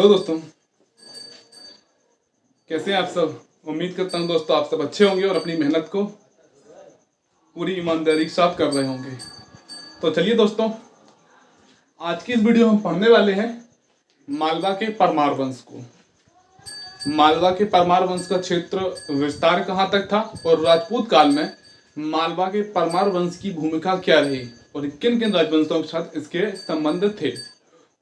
Hello दोस्तों, कैसे हैं आप सब। उम्मीद करता हूं दोस्तों आप सब अच्छे होंगे और अपनी मेहनत को पूरी ईमानदारी के साथ कर रहे होंगे। तो चलिए दोस्तों, आज की इस वीडियो हम पढ़ने वाले हैं मालवा के परमार वंश को। मालवा के परमार वंश का क्षेत्र विस्तार कहाँ तक था और राजपूत काल में मालवा के परमार वंश की भूमिका क्या रही और किन किन राजवंशों के साथ इसके संबंध थे,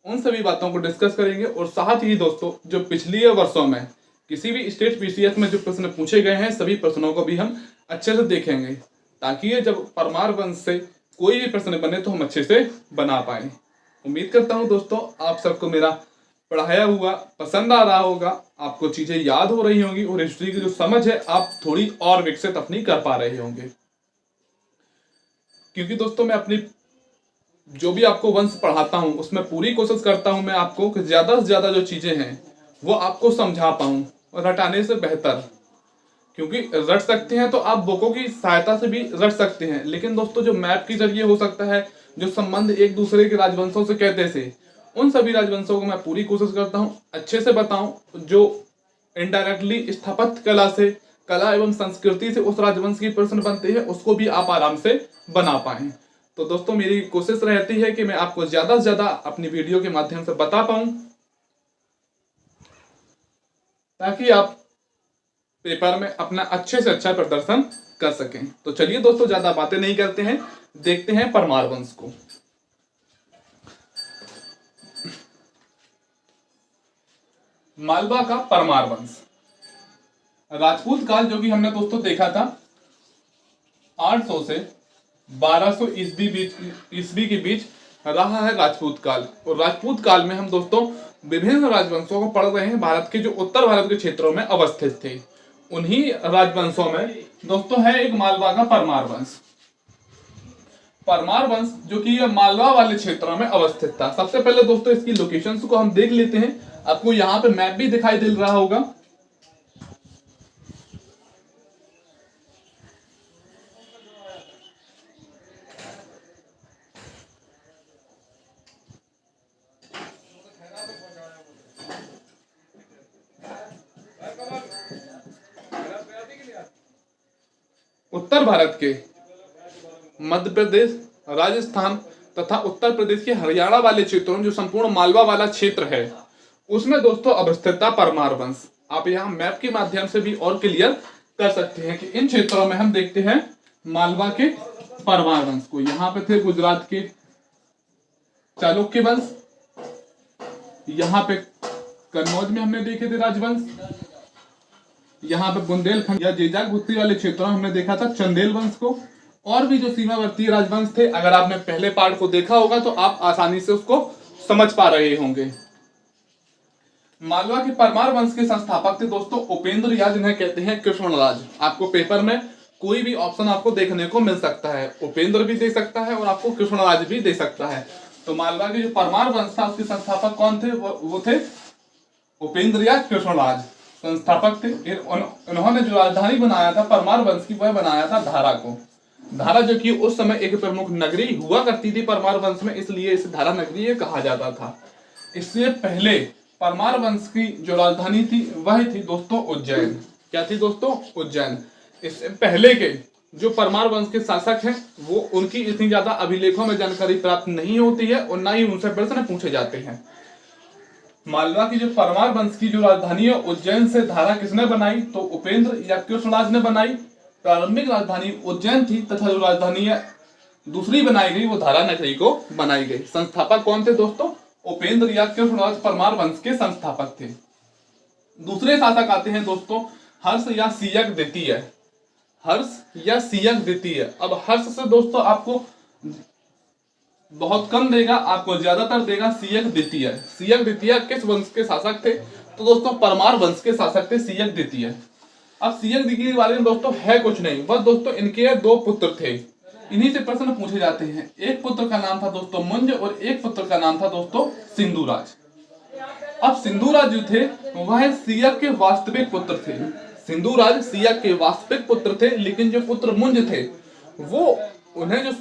उन सभी बातों को डिस्कस करेंगे। और साथ ही दोस्तों, जो पिछले वर्षों में किसी भी स्टेट पीसीएस में जो प्रश्न पूछे गए हैं, सभी प्रश्नों को भी हम अच्छे से देखेंगे, ताकि ये जब परमार वंश से कोई भी प्रश्न बने तो हम अच्छे से बना पाए। उम्मीद करता हूँ दोस्तों आप सबको मेरा पढ़ाया हुआ पसंद आ रहा होगा, आपको चीजें याद हो रही होंगी और हिस्ट्री की जो समझ है आप थोड़ी और विकसित अपनी कर पा रहे होंगे। क्योंकि दोस्तों मैं अपनी जो भी आपको वंश पढ़ाता हूँ उसमें पूरी कोशिश करता हूँ मैं आपको कि ज्यादा से ज्यादा जो चीजें हैं वो आपको समझा पाऊँ, और रटाने से बेहतर। क्योंकि रट सकते हैं तो आप बुकों की सहायता से भी रट सकते हैं, लेकिन दोस्तों जो मैप के जरिए हो सकता है, जो संबंध एक दूसरे के राजवंशों से कहते थे, उन सभी राजवंशों को मैं पूरी कोशिश करता हूँ अच्छे से बताऊं, जो इनडायरेक्टली स्थापत्य कला से, कला एवं संस्कृति से उस राजवंश की प्रश्न बनते हैं, उसको भी आप आराम से बना पाए। तो दोस्तों मेरी कोशिश रहती है कि मैं आपको ज्यादा से ज्यादा अपनी वीडियो के माध्यम से बता पाऊं, ताकि आप पेपर में अपना अच्छे से अच्छा प्रदर्शन कर सकें। तो चलिए दोस्तों, ज्यादा बातें नहीं करते हैं, देखते हैं परमार वंश को। मालवा का परमार वंश, राजपूत काल जो कि हमने दोस्तों देखा था 800 से 1200 ईस्वी के बीच रहा है राजपूत काल। और राजपूत काल में हम दोस्तों विभिन्न राजवंशों को पढ़ रहे हैं, भारत के जो उत्तर भारत के क्षेत्रों में अवस्थित थे। उन्हीं राजवंशों में दोस्तों है एक मालवा का परमार वंश। परमार वंश जो कि मालवा वाले क्षेत्रों में अवस्थित था। सबसे पहले दोस्तों इसकी लोकेशंस को हम देख लेते हैं। आपको यहाँ पे मैप भी दिखाई दे रहा होगा। उत्तर भारत के मध्य प्रदेश, राजस्थान तथा उत्तर प्रदेश के हरियाणा वाले क्षेत्रों में जो संपूर्ण मालवा वाला क्षेत्र है, उसमें दोस्तों अवस्थित था परमार वंश। आप यहाँ मैप के माध्यम से भी और क्लियर कर सकते हैं कि इन क्षेत्रों में हम देखते हैं मालवा के परमार वंश को। यहाँ पे थे गुजरात के चालुक्य वंश, यहाँ पे कन्नौज में हमने देखे थे राजवंश, यहाँ पे बुंदेलखंड या जेजाग भुत्ती वाले क्षेत्रों में हमने देखा था चंदेल वंश को, और भी जो सीमावर्ती राजवंश थे। अगर आपने पहले पार्ट को देखा होगा तो आप आसानी से उसको समझ पा रहे होंगे। मालवा के परमार वंश के संस्थापक थे दोस्तों उपेंद्र या, जिन्हें कहते हैं कृष्णराज। आपको पेपर में कोई भी ऑप्शन आपको देखने को मिल सकता है, उपेंद्र भी दे सकता है और आपको कृष्णराज भी दे सकता है। तो मालवा के जो परमार वंश था उसके संस्थापक कौन थे? वो थे उपेंद्र या कृष्णराज, संस्थापक थे। इन्होंने जो राजधानी बनाया था परमार वंश की, वह बनाया था धारा को। धारा जो कि उस समय एक प्रमुख नगरी हुआ करती थी परमार वंश में, इसलिए इसे धारा नगरी कहा जाता था। इससे पहले परमार वंश की जो राजधानी थी वह थी दोस्तों उज्जैन। क्या थी दोस्तों? उज्जैन। इससे पहले के जो परमार वंश के शासक हैं वो, उनकी इतनी ज्यादा अभिलेखों में जानकारी प्राप्त नहीं होती है और ना ही उनसे प्रश्न पूछे जाते हैं। मालवा की जो परमार वंश की जो राजधानी है उज्जैन से धारा किसने बनाई? तो उपेंद्र या कृष्णराज ने बनाई। प्रारंभिक राजधानी उज्जैन थी तथा जो राजधानी दूसरी बनाई गई वो धारा नगरी को बनाई गई। संस्थापक कौन थे दोस्तों? उपेंद्र या कृष्णराज परमार वंश के संस्थापक थे। दूसरे शासक आते हैं दोस्तों हर्ष या सियक द्वितीय। हर्ष या सियक द्वितीय। अब हर्ष से दोस्तों आपको बहुत कम देगा, आपको ज्यादातर देगा सियक द्वितीय। सियक द्वितीय किस वंश के शासक थे? तो दोस्तों परमार वंश के शासक थे सियक द्वितीय। अब सियक द्वितीय वाले में दोस्तों है कुछ नहीं, बस दोस्तों इनके दो पुत्र थे। इन्हीं से प्रश्न पूछे जाते हैं। एक पुत्र का नाम था दोस्तों मुंज और एक पुत्र का नाम था दोस्तों सिंधुराज। अब सिंधुराज जो थे वह सियक के वास्तविक पुत्र थे। सिंधुराज सियक के वास्तविक पुत्र थे, लेकिन जो पुत्र मुंज थे वो उन्हें जो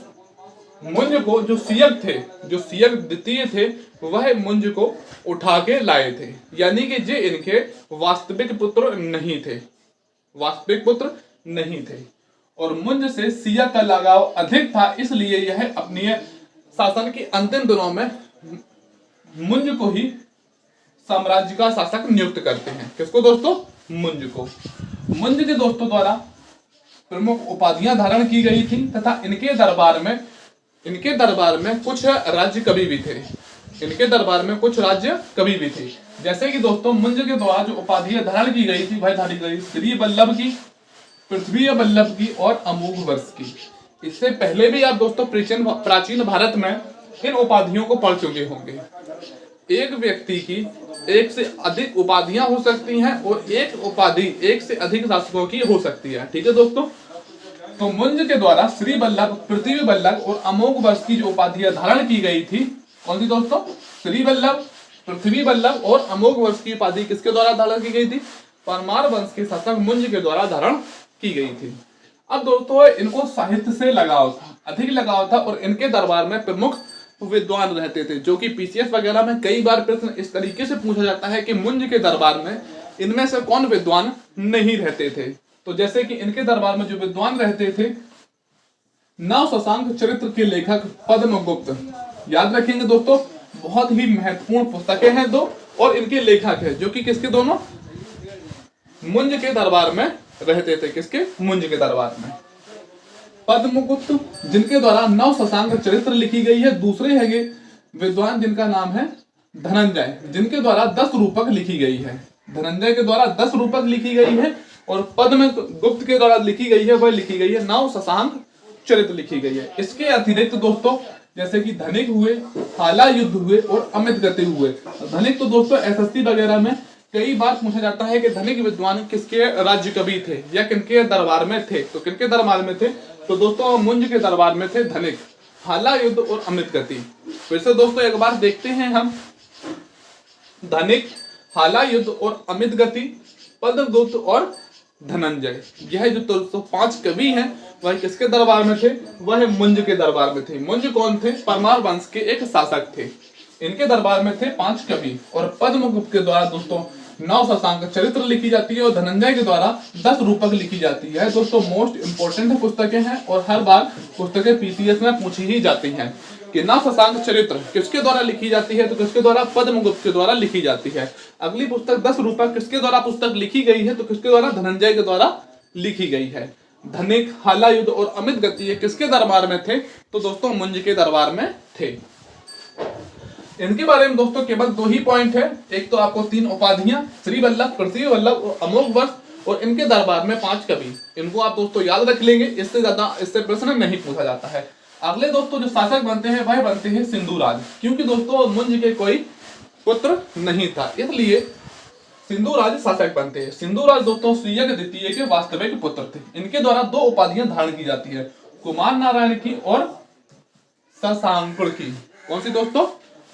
मुंज को जो सियक द्वितीय थे वह मुंज को उठा के लाए थे, यानी कि जे इनके वास्तविक पुत्र नहीं थे और मुंज से सियक का लगाव अधिक था, इसलिए यह अपनी शासन के अंतिम दिनों में मुंज को ही साम्राज्य का शासक नियुक्त करते हैं। किसको दोस्तों? मुंज को। मुंज के दोस्तों द्वारा प्रमुख उपाधियां धारण की गई थी तथा इनके दरबार में कुछ राज्य कवि भी थे। जैसे कि दोस्तों मुंज के द्वारा जो उपाधियां धारण की गई थी वह धारी गई श्री वल्लभ की, पृथ्वी वल्लभ की और अमोघ वर्ष की। इससे पहले भी आप दोस्तों प्राचीन भारत में इन उपाधियों को पढ़ चुके होंगे। एक व्यक्ति की एक से अधिक उपाधियां हो सकती हैं और एक उपाधि एक से अधिक शासकों की हो सकती है। ठीक है दोस्तों, तो मुंज के द्वारा श्री वल्लभ, पृथ्वी वल्लभ और अमोघ वर्ष की जो उपाधियां धारण की गई थी, कौन सी दोस्तों? श्री वल्लभ, पृथ्वी वल्लभ और अमोघ वर्ष की उपाधि किसके द्वारा धारण की गई थी? परमार वंश के शासक मुंज के द्वारा धारण की गई थी। अब दोस्तों इनको साहित्य से अधिक लगाव था और इनके दरबार में प्रमुख विद्वान रहते थे, जो कि पीसीएस वगैरह में कई बार प्रश्न इस तरीके से पूछा जाता है कि मुंज के दरबार में इनमें से कौन विद्वान नहीं रहते थे। तो जैसे कि इनके दरबार में जो विद्वान रहते थे, नव शशांक चरित्र के लेखक पद्मगुप्त, याद रखेंगे दोस्तों, बहुत ही महत्वपूर्ण पुस्तकें हैं दो और इनके लेखक है जो कि किसके दोनों मुंज के दरबार में रहते थे। किसके? मुंज के दरबार में। पद्मगुप्त जिनके द्वारा नव शशांक चरित्र लिखी गई है, दूसरे है विद्वान जिनका नाम है धनंजय, जिनके द्वारा 10 रूपक लिखी गई है। धनंजय के द्वारा 10 रूपक लिखी गई है और पद्मगुप्त के द्वारा लिखी गई है, वह लिखी गई है नव शशांक चरित्र लिखी गई है। इसके अतिरिक्त दोस्तों जैसे कि धनिक हुए, हाला युद्ध हुए और अमित गति हुए। धनिक तो दोस्तों एसएससी वगैरह में कई बार पूछा जाता है कि धनिक विद्वान किसके राज्य कवि थे या किनके दरबार में थे। तो किनके दरबार में थे? तो दोस्तों मुंज के दरबार में थे धनिक, हाला युद्ध और अमित गति। फिर से दोस्तों एक बार देखते हैं हम, धनिक, हाला युद्ध और अमित गति, पद्मगुप्त और धनंजय, यह जो 5 कवि हैं वह किसके दरबार में थे? वह मुंज के दरबार में थे। मुंज कौन थे? परमार वंश के एक शासक थे। इनके दरबार में थे 5 कवि और पद्मगुप्त के द्वारा दोस्तों नव शशांक चरित्र लिखी जाती है और धनंजय के द्वारा 10 रूपक लिखी जाती है। दोस्तों मोस्ट इंपोर्टेंट पुस्तकें हैं और हर बार पुस्तकें पीसीएस में पूछी ही जाती हैं कि नव शशांक चरित्र किसके द्वारा लिखी जाती है? तो किसके द्वारा? पद्मगुप्त के द्वारा लिखी जाती है। अगली पुस्तक 10 रूपक किसके द्वारा पुस्तक लिखी गई है? तो किसके द्वारा? धनंजय के द्वारा लिखी गई है। धनिक, हाला युद्ध और अमित गति ये किसके दरबार में थे? तो दोस्तों मुंज के दरबार में थे। इनके बारे में दोस्तों केवल 2 ही पॉइंट है। एक तो आपको 3 उपाधियां, श्री वल्लभ, पृथ्वी वल्लभ और अमोघ वर्ष, और इनके दरबार में 5 कवि। इनको आप दोस्तों याद रख लेंगे, इससे प्रश्न नहीं पूछा जाता है। अगले दोस्तों जो शासक बनते हैं वह बनते हैं सिंधुराज, क्योंकि दोस्तों मुंज के कोई पुत्र नहीं था, इसलिए सिंधुराज शासक बनते हैं। सिंधुराज दोस्तों सियक द्वितीय के वास्तविक पुत्र थे। इनके द्वारा 2 उपाधियां धारण की जाती है, कुमार नारायण की और शशांकड़ की। कौन सी दोस्तों?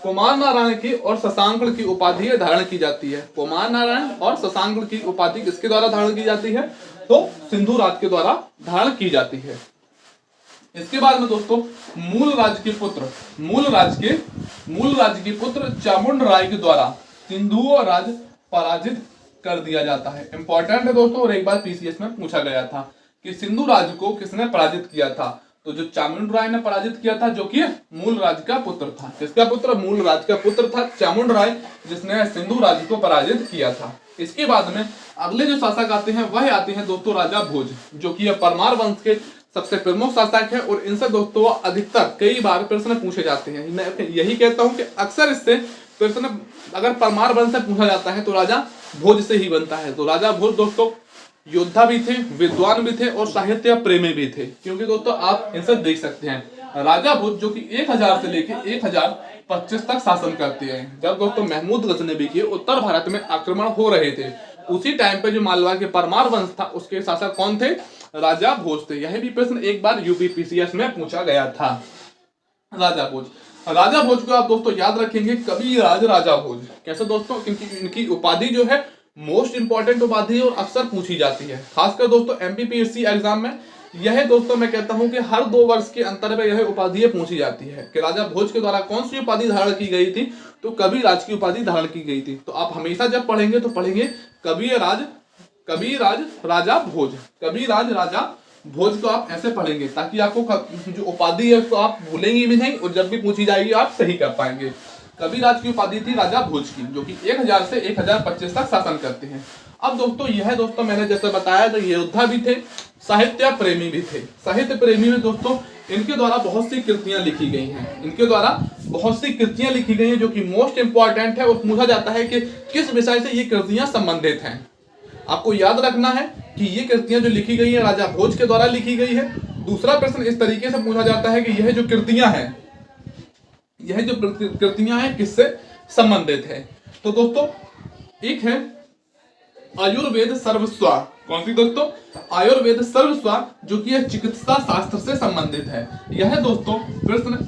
कुमार नारायण की और शशांकड़ की उपाधि धारण की जाती है। कुमार नारायण और शशांकड़ की उपाधि किसके द्वारा धारण की जाती है? तो सिंधुराज के द्वारा धारण की जाती है। इसके बाद में दोस्तों मूल राज्य के पुत्र चामुंड राय के द्वारा सिंधु राज पराजित कर दिया जाता है। इंपॉर्टेंट है दोस्तों, और एक बार पीसीएस में पूछा गया था कि सिंधु राज को किसने पराजित किया था? तो जो चामुंड राय ने पराजित किया था, जो कि मूल राज का पुत्र था। किसका पुत्र? मूल राज का पुत्र था चामुंड राय, जिसने सिंधु राज को पराजित किया था। इसके बाद में अगले जो शासक आते हैं वह आते हैं दोस्तों राजा भोज, जो कि परमार वंश के सबसे प्रमुख शासक है और इनसे दोस्तों अधिकतर कई बार प्रश्न पूछे जाते हैं। मैं यही कहता हूं कि अक्सर इससे प्रश्न अगर परमार वंश से पूछा जाता है तो राजा भोज से ही बनता है। तो राजा भोज दोस्तों योद्धा भी थे, विद्वान भी थे और साहित्य प्रेमी भी थे, क्योंकि दोस्तों आप इनसे देख सकते हैं राजा भोज जो कि 1000 से लेकर 1025 तक शासन करते हैं। जब दोस्तों महमूद गजनवी के उत्तर भारत में आक्रमण हो रहे थे, उसी टाइम पे जो मालवा के परमार वंश था उसके शासक कौन थे? राजा भोज थे। यह भी प्रश्न एक बार यूपीपीसीएस में पूछा गया था। राजा भोज को आप दोस्तों याद रखेंगे, कविराज राजा भोज। कैसे दोस्तों? इनकी उपाधि जो है मोस्ट इंपॉर्टेंट उपाधि और अक्सर पूछी जाती है, खासकर दोस्तों एमपीपीएससी एग्जाम में यह दोस्तों मैं कहता हूं कि हर 2 वर्ष के अंतर में यह उपाधि पूछी जाती है कि राजा भोज के द्वारा कौन सी उपाधि धारण की गई थी, तो कविराज की उपाधि धारण की गई थी। तो आप हमेशा जब पढ़ेंगे तो पढ़ेंगे कविराज राजा भोज, कविराज राजा भोज को आप ऐसे पढ़ेंगे ताकि आपको जो उपाधि है उसको आप भूलेंगे भी नहीं और जब भी पूछी जाएगी आप सही कर पाएंगे। कविराज की उपाधि थी राजा भोज की, जो कि 1000 से 1025 तक शासन करते हैं। अब दोस्तों यह दोस्तों मैंने जैसे बताया तो योद्धा भी थे, साहित्य प्रेमी भी थे। साहित्य प्रेमी में दोस्तों इनके द्वारा बहुत सी कृतियां लिखी गई हैं, इनके द्वारा बहुत सी कृतियां लिखी गई हैं जो कि मोस्ट इंपॉर्टेंट है और पूछा जाता है कि किस विषय से ये कृतियां संबंधित हैं। आपको याद रखना है कि ये कृतियां जो लिखी गई है राजा भोज के द्वारा लिखी गई है। दूसरा प्रश्न इस तरीके से पूछा जाता है कि यह जो कृतियां हैं किससे संबंधित है। तो दोस्तों एक है आयुर्वेद सर्वस्वा। कौन सी दोस्तों? आयुर्वेद सर्वस्वा, जो कि चिकित्सा शास्त्र से संबंधित है। यह दोस्तों प्रश्न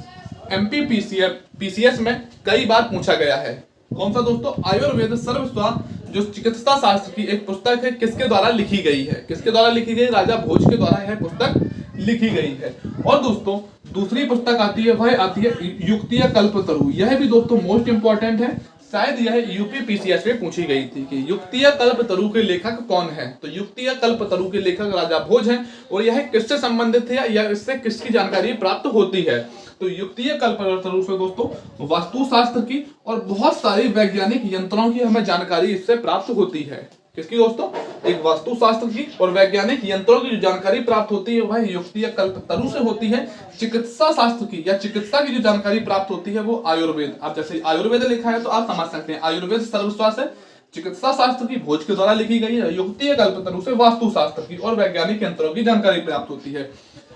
एमपीपीसीएस में कई बार पूछा गया है। कौन सा दोस्तों? आयुर्वेद सर्वस्वा, जो चिकित्सा शास्त्र की एक पुस्तक है, किसके द्वारा लिखी गई है? किसके द्वारा लिखी गई? राजा भोज के द्वारा यह पुस्तक लिखी गई है। और दोस्तों दूसरी पुस्तक आती है, वह आती है युक्तिया कल्पतरु। यह भी दोस्तों मोस्ट इंपॉर्टेंट है, शायद यह यूपीपीसीएस में पूछी गई थी कि युक्तिया कल्पतरु के लेखक कौन है। तो युक्तिया कल्पतरु के लेखक राजा भोज हैं और यह किससे संबंधित है या इससे किसकी जानकारी प्राप्त होती है। तो युक्तिया कल्पतरु से दोस्तों वास्तुशास्त्र की और बहुत सारी वैज्ञानिक यंत्रों की हमें जानकारी इससे प्राप्त होती है। किसकी दोस्तों? एक वास्तुशास्त्र की और वैज्ञानिक यंत्रों की जो जानकारी प्राप्त होती है वह युक्तिया कल्पतरु से होती है। चिकित्सा शास्त्र की या चिकित्सा की जो जानकारी प्राप्त होती है वो आयुर्वेद। आप जैसे आयुर्वेद लिखा है तो आप समझ सकते हैं आयुर्वेद सर्वस्वा से चिकित्सा शास्त्र की भोज के द्वारा लिखी गई है, युक्तिया कल्पतरु से वास्तुशास्त्र की और वैज्ञानिक यंत्रों की जानकारी प्राप्त होती है।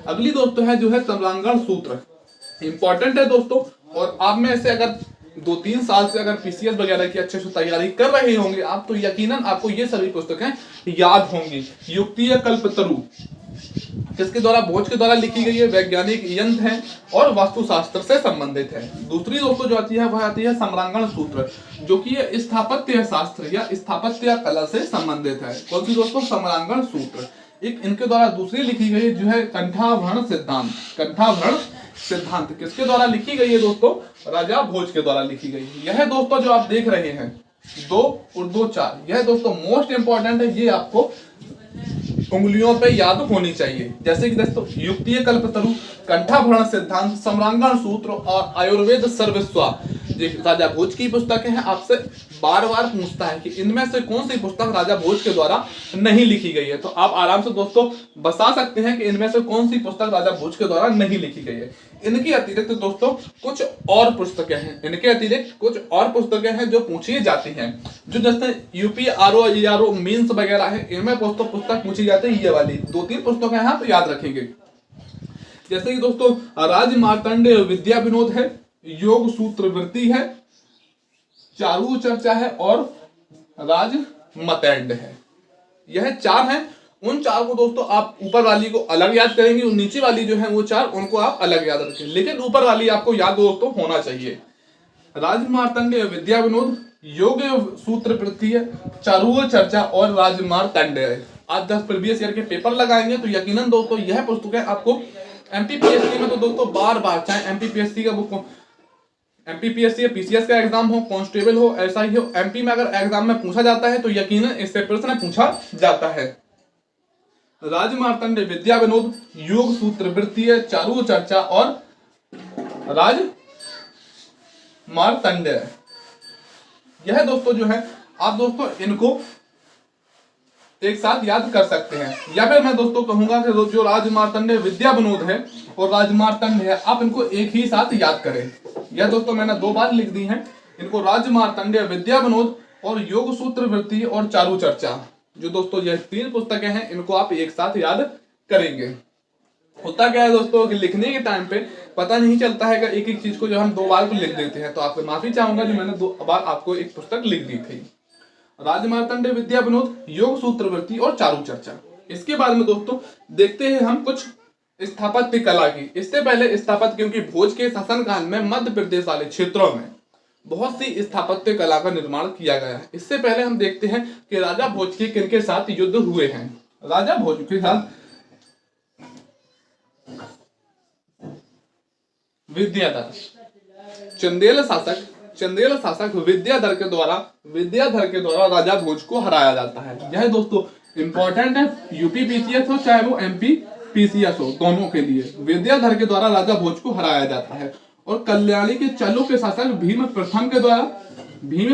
अगली दोस्तों है जो है सम्रांगण सूत्र। इंपॉर्टेंट है दोस्तों, और आप में से अगर 2-3 साल से अगर पीसीएस वगैरह की अच्छे से तैयारी कर रहे होंगे आप, तो यकीनन आपको ये सभी पुस्तकें याद होंगी। युक्तिया कल्पतरु किसके द्वारा? भोज के द्वारा लिखी गई है, वैज्ञानिक यंत्र है और वास्तुशास्त्र से संबंधित है। दूसरी दोस्तों जो आती है वह आती है सम्रांगण सूत्र, जो कि स्थापत्य शास्त्र या स्थापत्य कला से संबंधित है। कौन सी दोस्तों? सम्रांगण सूत्र। एक इनके द्वारा दूसरी लिखी गई जो है कंठाभरण सिद्धांत। कंठाभरण सिद्धांत किसके द्वारा लिखी गई है दोस्तों? राजा भोज के द्वारा लिखी गई है। यह दोस्तों जो आप देख रहे हैं 2 और 2 4, यह दोस्तों मोस्ट इंपॉर्टेंट है, ये आपको उंगलियों पे याद होनी चाहिए। जैसे कि दोस्तों युक्तिया कल्पतरु, कंठाभरण सिद्धांत, सम्रांगण सूत्र और आयुर्वेद सर्वस्वा राजा भोज की पुस्तकें हैं। आपसे बार बार पूछता है कि इनमें से कौन सी पुस्तक राजा भोज के द्वारा नहीं लिखी गई है, तो आप आराम से दोस्तों बता सकते हैं कि इनमें से कौन सी पुस्तक राजा भोज के द्वारा नहीं लिखी गई है। इनके अतिरिक्त दोस्तों कुछ और पुस्तकें हैं, इनके अतिरिक्त कुछ और पुस्तकें हैं जो पूछी जाती हैं, जो जैसे यूपीआरओ मीन्स वगैरह है, इनमें दोस्तों पुस्तक पूछी जाती है। ये वाली 2-3 पुस्तकें हैं तो याद रखेंगे। जैसे कि दोस्तों राज मार्तंड विद्या विनोद है, योग सूत्र वृत्ति है, चारु चर्चा है और राज मतैंड है। यह 4 हैं। उन 4 को दोस्तों आप ऊपर वाली को अलग याद करेंगे और नीचे वाली जो है वो 4 उनको आप अलग याद रखें, लेकिन ऊपर वाली आपको याद दोस्तों होना चाहिए। राज मार्तंड विद्या विनोद, योग सूत्र वृत्ति है, चारु चर्चा और राज मार्तंड है। आज 10 प्रीवियस ईयर के पेपर लगाएंगे तो यकीनन दोस्तों यह पुस्तकें आपको एमपीपीएससी में तो दोस्तों बार बार, चाहे एमपीपीएससी का बुक एमपीपीएससी या पीसीएस का एग्जाम हो, कांस्टेबल हो, ऐसा ही हो, एमपी में अगर एग्जाम में पूछा जाता है तो यकीनन इससे प्रश्न पूछा जाता है। राज मार्तंड विद्या विनोद, योग सूत्र वृत्ति है, चारु चर्चा और राज मार्तंड। यह दोस्तों जो है आप दोस्तों इनको एक साथ याद कर सकते हैं, या फिर मैं दोस्तों कहूंगा कि जो राज मार्तंड विद्या विनोद है और राज मार्तंड है आप इनको एक ही साथ याद करें। यह दोस्तों मैंने 2 बार लिख दी हैं, इनको राज मार्तंड विद्या विनोद और योग सूत्र वृत्ति और चारु चर्चा, जो दोस्तों यह 3 पुस्तकें हैं, इनको आप एक साथ याद करेंगे। होता क्या है दोस्तों कि लिखने के टाइम पे पता नहीं चलता है कि एक एक चीज को जो हम 2 बार को लिख देते हैं, तो आपसे माफी चाहूंगा जो मैंने 2 बार आपको एक पुस्तक लिख दी थी। राज मार्तंड विद्या विनोद, योग सूत्र वृत्ति और चारु चर्चा। इसके बाद में दोस्तों देखते हैं हम कुछ स्थापत्य कला की। इससे पहले स्थापत्य, क्योंकि भोज के शासनकाल में मध्य प्रदेश वाले क्षेत्रों में बहुत सी स्थापत्य कला का निर्माण किया गया है। इससे पहले हम देखते हैं कि राजा भोज के किनके साथ युद्ध हुए हैं। राजा भोज के साथ विद्याधर। चंदेल शासक विद्याधर के द्वारा राजा भोज को हराया जाता है। यह दोस्तों इंपॉर्टेंट है, यूपी पीसीएस हो चाहे वो एमपी पीसीएस हो, दोनों के लिए विद्याधर के द्वारा राजा भोज को हराया जाता है। और कल्याणी के चालुक्य शासक भीम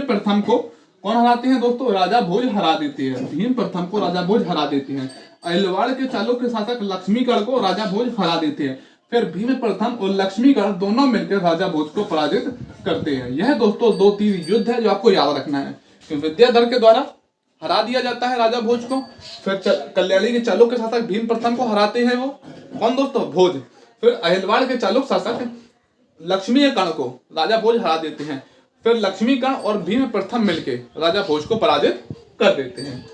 प्रथम को कौन हराते हैं दोस्तों? राजा भोज हरा देते हैं। भीम प्रथम को राजा भोज हरा देते हैं। अहिलवाड़ के चालुक्य शासक लक्ष्मीगढ़ को राजा भोज हरा देते हैं। फिर भीम प्रथम और लक्ष्मीगढ़ दोनों मिलकर राजा भोज को पराजित करते हैं। यह दोस्तों 2-3 युद्ध है जो आपको याद रखना है कि विद्याधर के द्वारा हरा दिया जाता है राजा भोज को। फिर कल्याणी के चालुक्य शासक भीम प्रथम को हराते हैं, वो कौन दोस्तों? भोज। फिर अहिलवाड़ के चालुक्य शासक लक्ष्मीगढ़ को राजा भोज हरा देते हैं। फिर लक्ष्मीगढ़ और भीम प्रथम मिलके राजा भोज को पराजित कर देते हैं।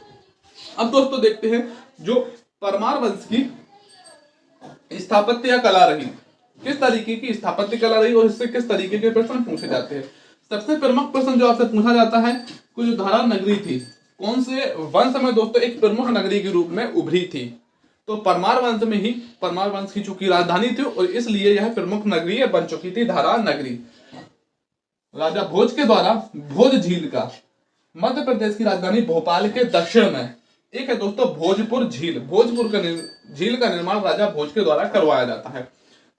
अब दोस्तों देखते हैं जो परमार वंश की स्थापत्य कला रही, किस तरीके की स्थापत्य कला रही और इससे किस तरीके के प्रश्न पूछे जाते हैं। सबसे प्रमुख प्रश्न जो आपसे पूछा जाता है, कुछ धारा नगरी थी कौन से वंश में दोस्तों एक प्रमुख नगरी के रूप में उभरी थी? तो परमार वंश की चूंकि राजधानी थी और इसलिए यह प्रमुख नगरी बन चुकी थी धारा नगरी। राजा भोज के द्वारा भोज झील का, मध्य प्रदेश की राजधानी भोपाल के दक्षिण में एक है दोस्तों भोजपुर झील। भोजपुर का झील का निर्माण राजा भोज के द्वारा करवाया जाता है।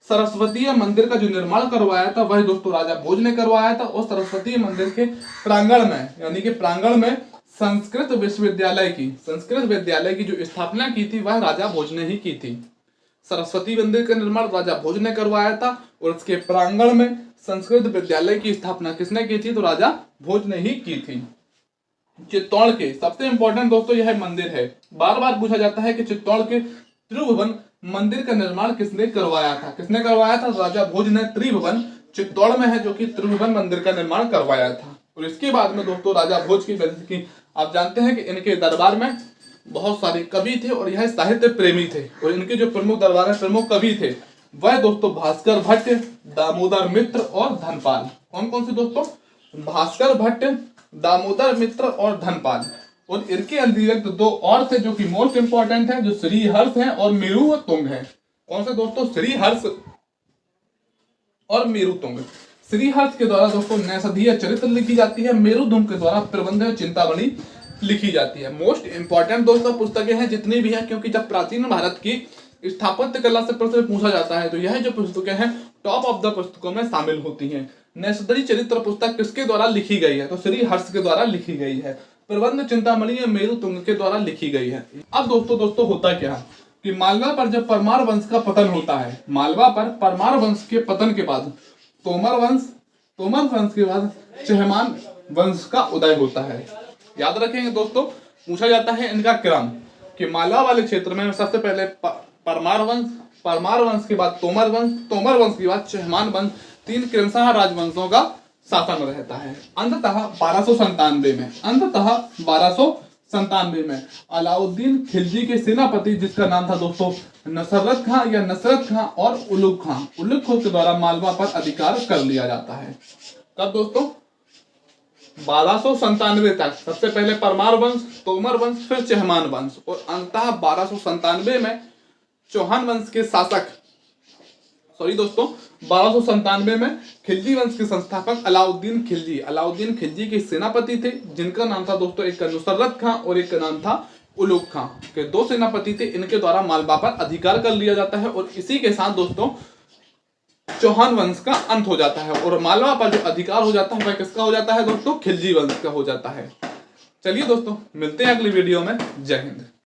सरस्वती मंदिर का जो निर्माण करवाया था वह दोस्तों राजा भोज ने करवाया था। और सरस्वती मंदिर के प्रांगण में यानी कि प्रांगण में संस्कृत विद्यालय की जो स्थापना की थी वह राजा भोज ने ही की थी। सरस्वती मंदिर का निर्माण राजा भोज ने करवाया था और उसके प्रांगण में संस्कृत विद्यालय की स्थापना किसने की थी? तो राजा भोज ने ही की थी। चित्तौड़ के सबसे इंपॉर्टेंट दोस्तों यह मंदिर है, बार बार पूछा जाता है कि चित्तौड़ के त्रिभुवन मंदिर का निर्माण किसने करवाया था? किसने करवाया था? राजा भोज ने। त्रिभुवन चित्तौड़ में है जो कि त्रिभुवन मंदिर का निर्माण करवाया था। और इसके बाद में दोस्तों राजा भोज की आप जानते हैं कि इनके दरबार में बहुत सारे कवि थे और यह साहित्य प्रेमी थे। और इनके जो प्रमुख दरबार में प्रमुख कवि थे वह दोस्तों भास्कर भट्ट, दामोदर मित्र और धनपाल। कौन कौन से दोस्तों? भास्कर भट्ट, दामोदर मित्र और धनपाल। और इनके अतिरिक्त 2 और थे जो कि मोस्ट इंपॉर्टेंट है, जो श्रीहर्ष हैं और मेरुतुंग हैं। कौन से दोस्तों? श्रीहर्ष और मेरुतुंग। श्रीहर्ष के द्वारा दोस्तों नैषधीय चरित्र लिखी जाती है, मेरुतुंग के द्वारा प्रबंध चिंतामणि लिखी जाती है। मोस्ट इंपॉर्टेंट दोस्तों पुस्तकें हैं जितनी भी हैं, क्योंकि जब प्राचीन भारत की स्थापत्य कला से प्रश्न पूछा जाता है तो यह जो पुस्तकें हैं टॉप ऑफ द पुस्तकों में शामिल होती हैं। नैषधीय चरित्र पुस्तक किसके द्वारा लिखी गई है? तो श्रीहर्ष के द्वारा लिखी गई है। प्रबंध चिंतामणि मेरुतुंग के द्वारा लिखी गई है। अब दोस्तों होता क्या है कि मालवा पर जब परमार वंश का पतन होता है, मालवा पर परमार वंश के पतन के बाद तोमर वंश के बाद चहमान वंश का उदय होता है। याद रखेंगे दोस्तों, पूछा जाता है इनका क्रम कि मालवा वाले क्षेत्र में सबसे पहले परमार वंश के बाद तोमर वंश के बाद चहमान वंश, 3 क्रमशः राजवंशों का शासन रहता है। अंततः 1297 में अलाउद्दीन खिलजी के सेनापति जिसका नाम था दोस्तों नसरत खां और उलुग खां के द्वारा मालवा पर अधिकार कर लिया जाता है। कब दोस्तों? 1297 तक। सबसे पहले परमार वंश, तोमर वंश, फिर चहमान वंश और अंततः 1297 में चौहान वंश के शासक 1297 में खिलजी वंश के संस्थापक अलाउद्दीन खिलजी के सेनापति थे जिनका नाम था दोस्तों एक नुसरत खां और एक का नाम था उलुग खां के 2 सेनापति थे। इनके द्वारा मालवा पर अधिकार कर लिया जाता है और इसी के साथ दोस्तों चौहान वंश का अंत हो जाता है और मालवा पर जो अधिकार हो जाता है वह किसका हो जाता है दोस्तों? खिलजी वंश का हो जाता है। चलिए दोस्तों मिलते हैं अगली वीडियो में। जय हिंद।